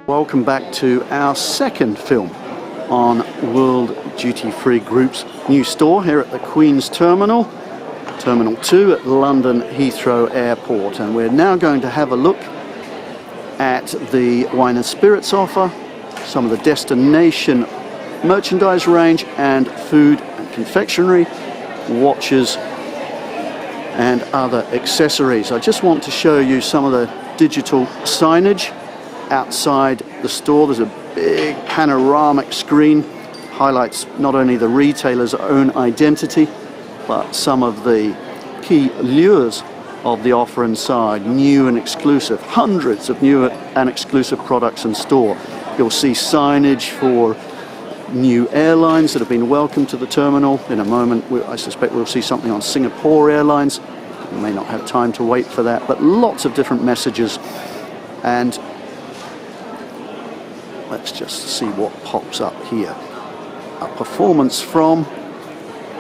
Welcome back to our second film on World Duty Free Group's new store here at the Queen's Terminal, Terminal 2 at London Heathrow Airport. And we're now going to have a look at the wine and spirits offer, some of the destination merchandise range, and food and confectionery, watches and other accessories. I just want to show you some of the digital signage outside the store. There's a big panoramic screen, highlights not only the retailer's own identity, but some of the key lures of the offer inside, new and exclusive, hundreds of new and exclusive products in store. You'll see signage for new airlines that have been welcomed to the terminal. In a moment, I suspect we'll see something on Singapore Airlines. We may not have time to wait for that, but lots of different messages. And let's just see what pops up here. A performance from,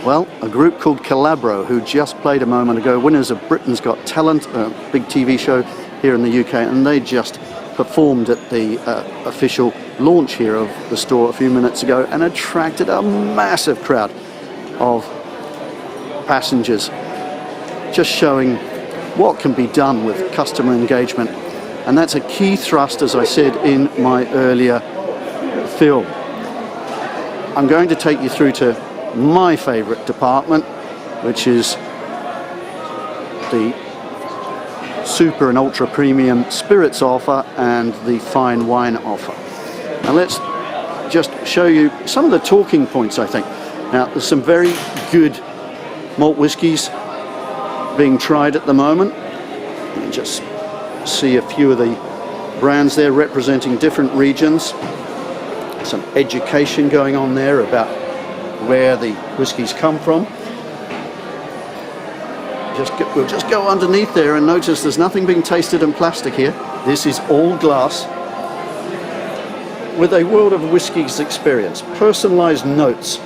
well, a group called Calabro, who just played a moment ago, winners of Britain's Got Talent, a big TV show here in the UK, and they just performed at the official launch here of the store a few minutes ago and attracted a massive crowd of passengers, just showing what can be done with customer engagement. And that's a key thrust, as I said in my earlier film. I'm going to take you through to my favorite department, which is the super and ultra premium spirits offer and the fine wine offer. Now let's just show you some of the talking points, I think. Now, there's some very good malt whiskies being tried at the moment. You can just see a few of the brands there representing different regions. Some education going on there about where the whiskies come from. We'll just go underneath there and notice there's nothing being tasted in plastic here. This is all glass with a World of Whiskies experience, personalized notes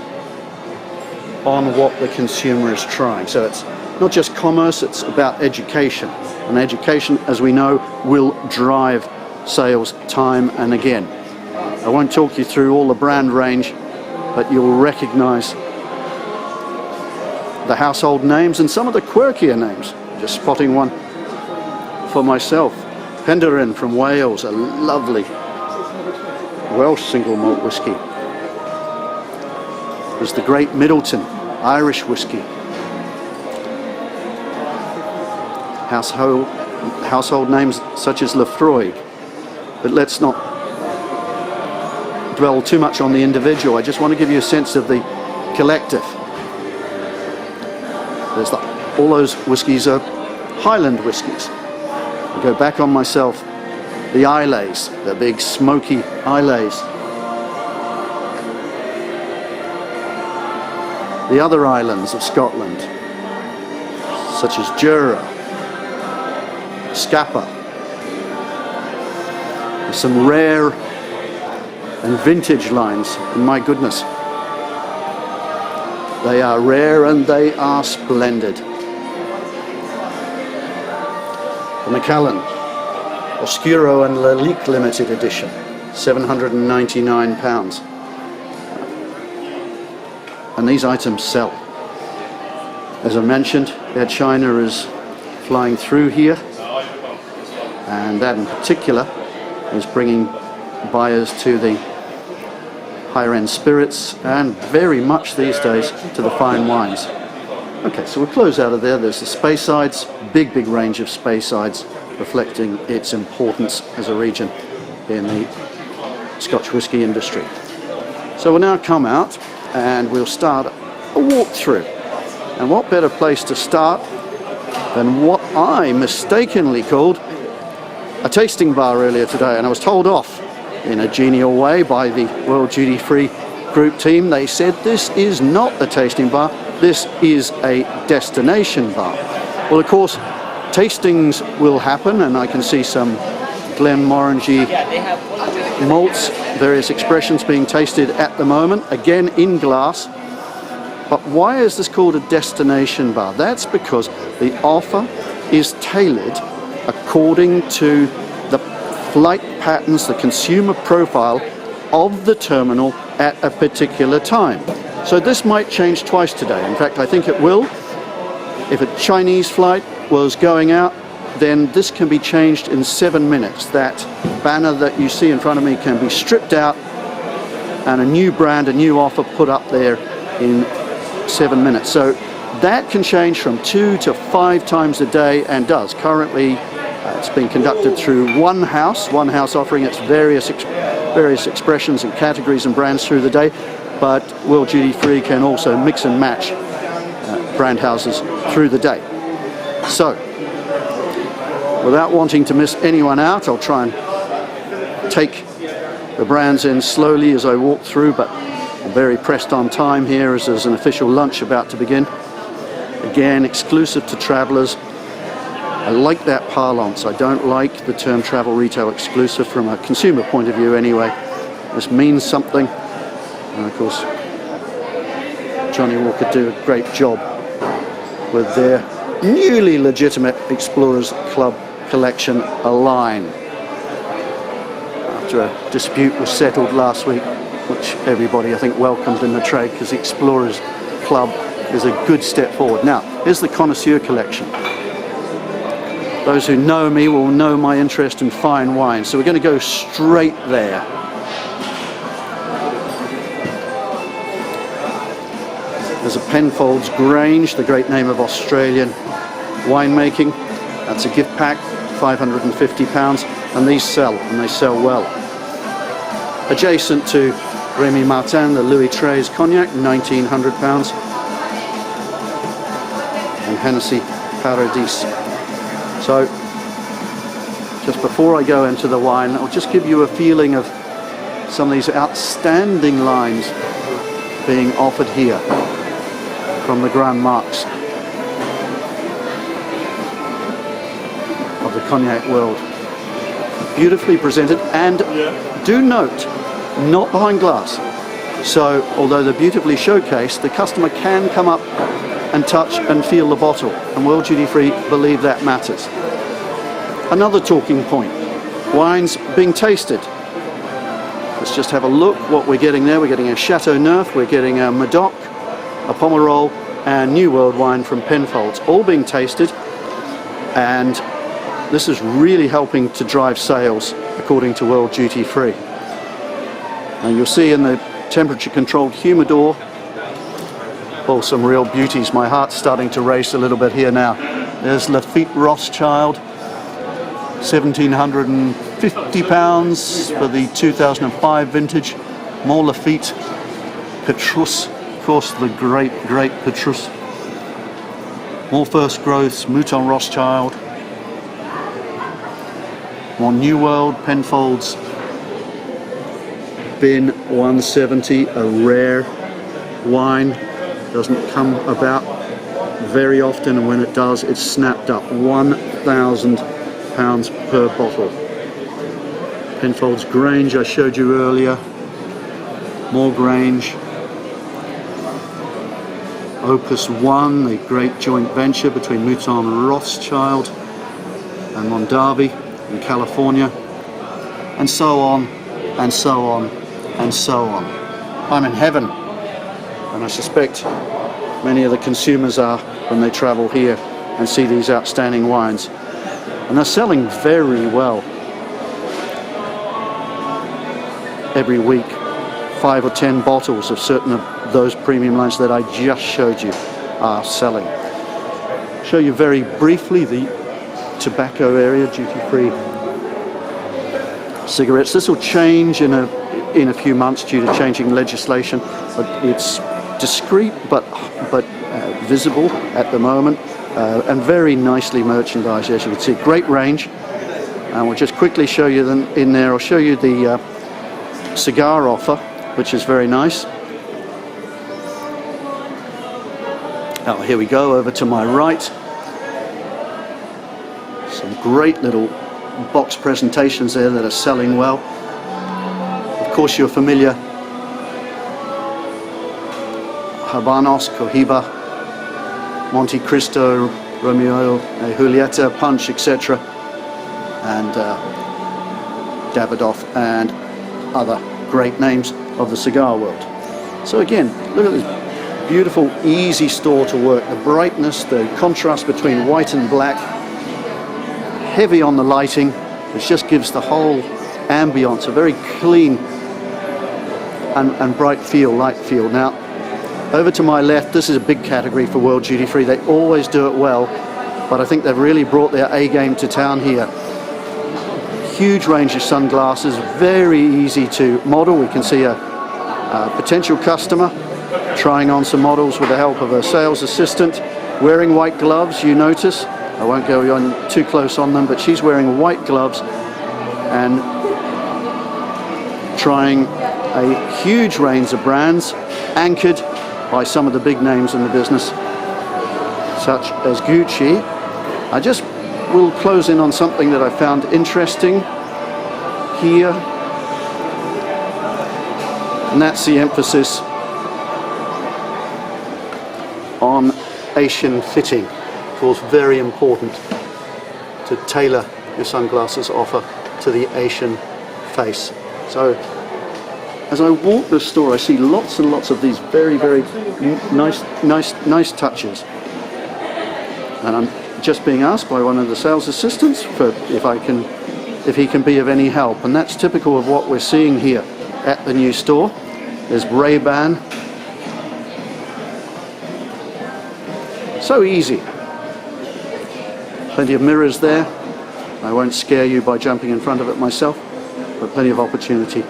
on what the consumer is trying. So it's not just commerce, it's about education. And education, as we know, will drive sales time and again. I won't talk you through all the brand range, but you'll recognize the household names and some of the quirkier names. Just spotting one for myself. Penderyn from Wales, a lovely Welsh single malt whiskey. There's the Great Middleton, Irish whiskey. Household names such as Lefroy. But let's not dwell too much on the individual. I just want to give you a sense of the collective. There's all those whiskies are Highland whiskies. I go back on myself. The Isleys, the big smoky Isleys. The other islands of Scotland, such as Jura, Scapa. There's some rare and vintage lines, and my goodness, they are rare and they are splendid. The Macallan Oscuro and Lalique limited edition, £799. And these items sell. As I mentioned, Air China is flying through here, and that in particular is bringing buyers to the higher end spirits and very much these days to the fine wines. Okay, so we'll close out of there. There's the Speysides, big range of Speysides, reflecting its importance as a region in the Scotch whisky industry. So we'll now come out and we'll start a walkthrough. And what better place to start than what I mistakenly called a tasting bar earlier today, and I was told off in a genial way by the World Duty Free Group team. They said this is not a tasting bar, this is a destination bar. Well, of course, tastings will happen, and I can see some Glenmorangie malts, various expressions being tasted at the moment, again in glass. But why is this called a destination bar? That's because the offer is tailored according to the flight patterns, the consumer profile of the terminal at a particular time. So this might change twice today. In fact, I think it will. If a Chinese flight was going out, then this can be changed in 7 minutes. That banner that you see in front of me can be stripped out and a new brand, a new offer put up there in 7 minutes. So that can change from 2 to 5 times a day, and does. Currently, it's being conducted through one house offering its various expressions and categories and brands through the day, but World Duty Free can also mix and match brand houses through the day. So, without wanting to miss anyone out, I'll try and take the brands in slowly as I walk through, but I'm very pressed on time here as there's an official lunch about to begin. Again, exclusive to travellers. I like that parlance. I don't like the term travel retail exclusive from a consumer point of view anyway. This means something. And of course, Johnny Walker do a great job with their newly legitimate Explorers Club collection Align. After a dispute was settled last week, which everybody I think welcomed in the trade, because the Explorers Club is a good step forward. Now, here's the Connoisseur collection. Those who know me will know my interest in fine wine, so we're going to go straight there. There's a Penfolds Grange, the great name of Australian winemaking. That's a gift pack, £550, and these sell, and they sell well. Adjacent to Rémy Martin, the Louis XIII Cognac, £1,900, and Hennessy Paradis. So, just before I go into the wine, I'll just give you a feeling of some of these outstanding lines being offered here from the Grand Marques of the cognac world. Beautifully presented, and do note, not behind glass. So, although they're beautifully showcased, the customer can come up and touch and feel the bottle, and World Duty Free believe that matters. Another talking point, wines being tasted. Let's just have a look what we're getting there. We're getting a Chateau Neuf, we're getting a Medoc, a Pomerol, and New World wine from Penfolds, all being tasted, and this is really helping to drive sales according to World Duty Free. Now you'll see in the temperature controlled humidor, oh, some real beauties. My heart's starting to race a little bit here now. There's Lafite Rothschild, £1,750 for the 2005 vintage. More Lafite, Petrus, of course the great Petrus. More First Growths, Mouton Rothschild. More New World, Penfolds, Bin 170, a rare wine. Doesn't come about very often, and when it does, it's snapped up. £1,000 per bottle. Penfolds Grange I showed you earlier. More Grange. Opus 1, the great joint venture between Mouton Rothschild and Mondavi in California, and so on, and so on, and so on. I'm in heaven, and I suspect many of the consumers are when they travel here and see these outstanding wines. And they're selling very well. Every week, 5 or 10 bottles of certain of those premium lines that I just showed you are selling. Show you very briefly the tobacco area, duty-free cigarettes. This will change in a few months due to changing legislation, but it's discreet but visible at the moment, and very nicely merchandised, as you can see. Great range, and we'll just quickly show you them in there. I'll show you the cigar offer, which is very nice. Oh, here we go, over to my right. Some great little box presentations there that are selling well. Of course, you're familiar. Habanos, Cohiba, Monte Cristo, Romeo and Julieta, Punch, etc. And Davidoff and other great names of the cigar world. So again, look at this beautiful, easy store to work. The brightness, the contrast between white and black, heavy on the lighting, which just gives the whole ambience a very clean and bright feel, light feel. Now, over to my left, this is a big category for World Duty Free. They always do it well, but I think they've really brought their A game to town here. Huge range of sunglasses, very easy to model. We can see a potential customer trying on some models with the help of a sales assistant, wearing white gloves, you notice. I won't go on too close on them, but she's wearing white gloves and trying a huge range of brands, anchored by some of the big names in the business, such as Gucci. I just will close in on something that I found interesting here, and that's the emphasis on Asian fitting. Of course, very important to tailor your sunglasses offer to the Asian face. So as I walk the store, I see lots and lots of these very, very nice touches. And I'm just being asked by one of the sales assistants for if he can be of any help. And that's typical of what we're seeing here at the new store. There's Ray-Ban. So easy. Plenty of mirrors there. I won't scare you by jumping in front of it myself, but plenty of opportunity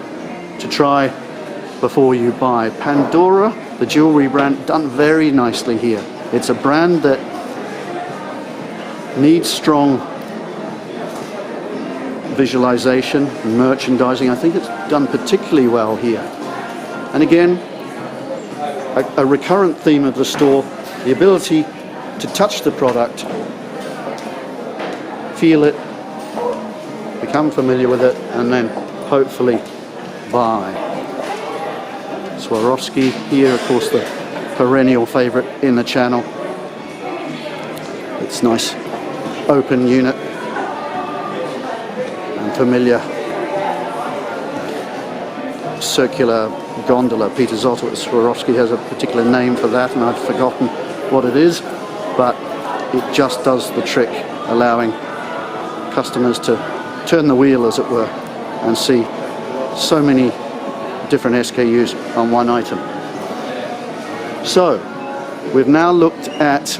to try before you buy. Pandora, the jewelry brand, done very nicely here. It's a brand that needs strong visualization and merchandising. I think it's done particularly well here. And again, a recurrent theme of the store, the ability to touch the product, feel it, become familiar with it, and then hopefully buy. Swarovski here, of course, the perennial favorite in the channel. It's nice open unit and familiar circular gondola. Peter Zotto at Swarovski has a particular name for that, and I've forgotten what it is, but it just does the trick, allowing customers to turn the wheel, as it were, and see so many different SKUs on one item. So we've now looked at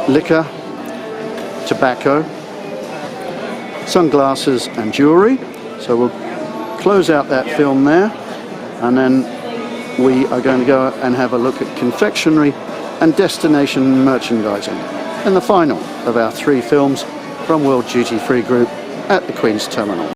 liquor, tobacco, sunglasses and jewelry. So we'll close out that film there, and then we are going to go and have a look at confectionery and destination merchandising, and the final of our 3 films from World Duty Free Group at the Queen's Terminal.